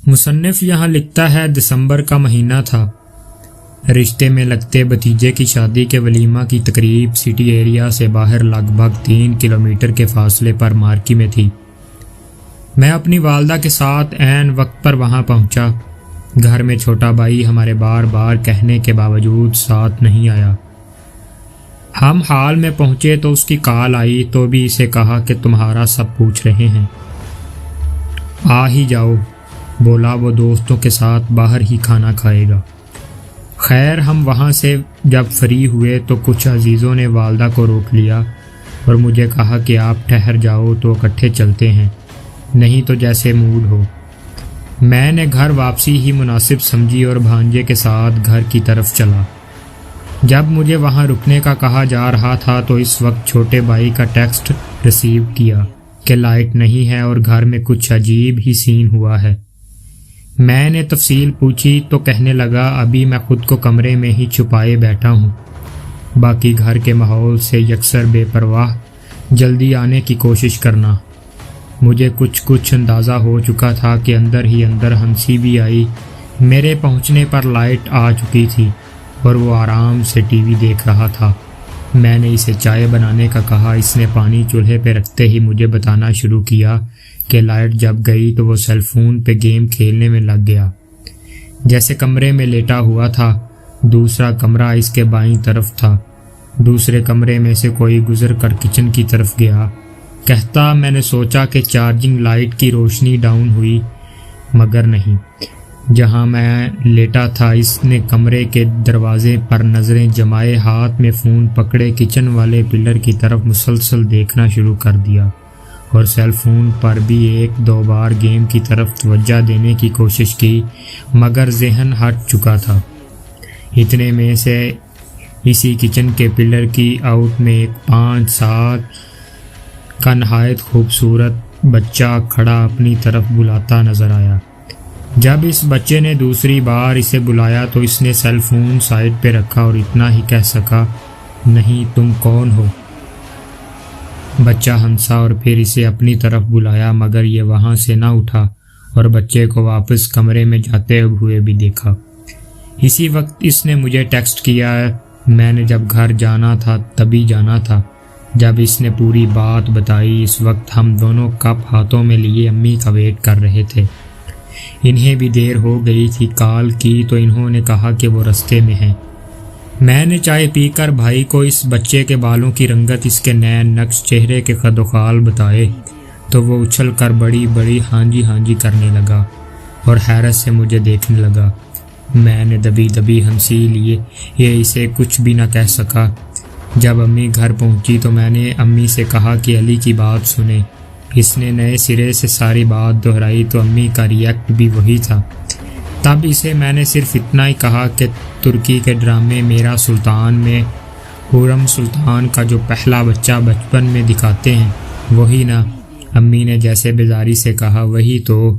مصنف یہاں لکھتا ہے دسمبر کا مہینہ تھا۔ رشتے میں لگتے بھتیجے کی شادی کے ولیمہ کی تقریب سٹی ایریا سے باہر لگ بھگ 3 کلومیٹر کے فاصلے پر مارکی میں تھی۔ میں اپنی والدہ کے ساتھ عین وقت پر وہاں پہنچا۔ گھر میں چھوٹا بھائی ہمارے بار بار کہنے کے باوجود ساتھ نہیں آیا۔ ہم ہال میں پہنچے تو اس کی کال آئی تو بھی اسے کہا کہ تمہارا سب پوچھ رہے ہیں، آ ہی جاؤ۔ بولا وہ دوستوں کے ساتھ باہر ہی کھانا کھائے گا۔ خیر ہم وہاں سے جب فری ہوئے تو کچھ عزیزوں نے والدہ کو روک لیا اور مجھے کہا کہ آپ ٹھہر جاؤ تو اکٹھے چلتے ہیں، نہیں تو جیسے موڈ ہو۔ میں نے گھر واپسی ہی مناسب سمجھی اور بھانجے کے ساتھ گھر کی طرف چلا۔ جب مجھے وہاں رکنے کا کہا جا رہا تھا تو اس وقت چھوٹے بھائی کا ٹیکسٹ ریسیو کیا کہ لائٹ نہیں ہے اور گھر میں کچھ عجیب ہی سین ہوا ہے۔ میں نے تفصیل پوچھی تو کہنے لگا ابھی میں خود کو کمرے میں ہی چھپائے بیٹھا ہوں، باقی گھر کے ماحول سے یکسر بے پرواہ، جلدی آنے کی کوشش کرنا۔ مجھے کچھ اندازہ ہو چکا تھا کہ اندر ہی اندر ہنسی بھی آئی۔ میرے پہنچنے پر لائٹ آ چکی تھی اور وہ آرام سے ٹی وی دیکھ رہا تھا۔ میں نے اسے چائے بنانے کا کہا۔ اس نے پانی چولہے پہ رکھتے ہی مجھے بتانا شروع کیا کہ لائٹ جب گئی تو وہ سیل فون پہ گیم کھیلنے میں لگ گیا۔ جیسے کمرے میں لیٹا ہوا تھا، دوسرا کمرہ اس کے بائیں طرف تھا۔ دوسرے کمرے میں سے کوئی گزر کر کچن کی طرف گیا۔ کہتا میں نے سوچا کہ چارجنگ لائٹ کی روشنی ڈاؤن ہوئی، مگر نہیں۔ جہاں میں لیٹا تھا اس نے کمرے کے دروازے پر نظریں جمائے ہاتھ میں فون پکڑے کچن والے پلر کی طرف مسلسل دیکھنا شروع کر دیا اور سیل فون پر بھی 1-2 بار گیم کی طرف توجہ دینے کی کوشش کی، مگر ذہن ہٹ چکا تھا۔ اتنے میں سے اسی کچن کے پلر کی آؤٹ میں ایک 5-7 کا نہایت خوبصورت بچہ کھڑا اپنی طرف بلاتا نظر آیا۔ جب اس بچے نے دوسری بار اسے بلایا تو اس نے سیل فون سائڈ پہ رکھا اور اتنا ہی کہہ سکا، نہیں تم کون ہو؟ بچہ ہنسا اور پھر اسے اپنی طرف بلایا، مگر یہ وہاں سے نہ اٹھا اور بچے کو واپس کمرے میں جاتے ہوئے بھی دیکھا۔ اسی وقت اس نے مجھے ٹیکسٹ کیا۔ میں نے جب گھر جانا تھا تبھی جانا تھا۔ جب اس نے پوری بات بتائی، اس وقت ہم دونوں کپ ہاتھوں میں لیے امی کا ویٹ کر رہے تھے۔ انہیں بھی دیر ہو گئی تھی۔ کال کی تو انہوں نے کہا کہ وہ رستے میں ہیں۔ میں نے چائے پی کر بھائی کو اس بچے کے بالوں کی رنگت، اس کے نین نقش، چہرے کے خد و خال بتائے تو وہ اچھل کر بڑی بڑی ہاں جی کرنے لگا اور حیرت سے مجھے دیکھنے لگا۔ میں نے دبی ہنسی لیے یہ اسے کچھ بھی نہ کہہ سکا۔ جب امی گھر پہنچی تو میں نے امی سے کہا کہ علی کی بات سنیں۔ اس نے نئے سرے سے ساری بات دہرائی تو امی کا ریئیکٹ بھی وہی تھا۔ تب اسے میں نے صرف اتنا ہی کہا کہ ترکی کے ڈرامے میرا سلطان میں خرم سلطان کا جو پہلا بچہ بچپن میں دکھاتے ہیں وہی نا؟ امی نے جیسے بیزاری سے کہا وہی تو۔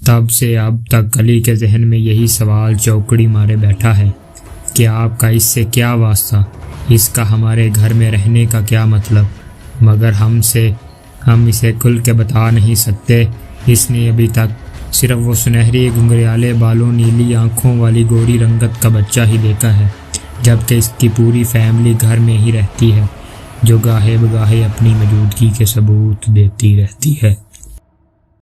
تب سے اب تک علی کے ذہن میں یہی سوال چوکڑی مارے بیٹھا ہے کہ آپ کا اس سے کیا واسطہ، اس کا ہمارے گھر میں رہنے کا کیا مطلب؟ مگر ہم اسے کھل کے بتا نہیں سکتے۔ اس نے ابھی تک صرف وہ سنہری گنگریالے بالوں، نیلی آنکھوں والی گوری رنگت کا بچہ ہی دیکھا ہے، جبکہ اس کی پوری فیملی گھر میں ہی رہتی ہے جو گاہے بگاہے اپنی موجودگی کے ثبوت دیتی رہتی ہے۔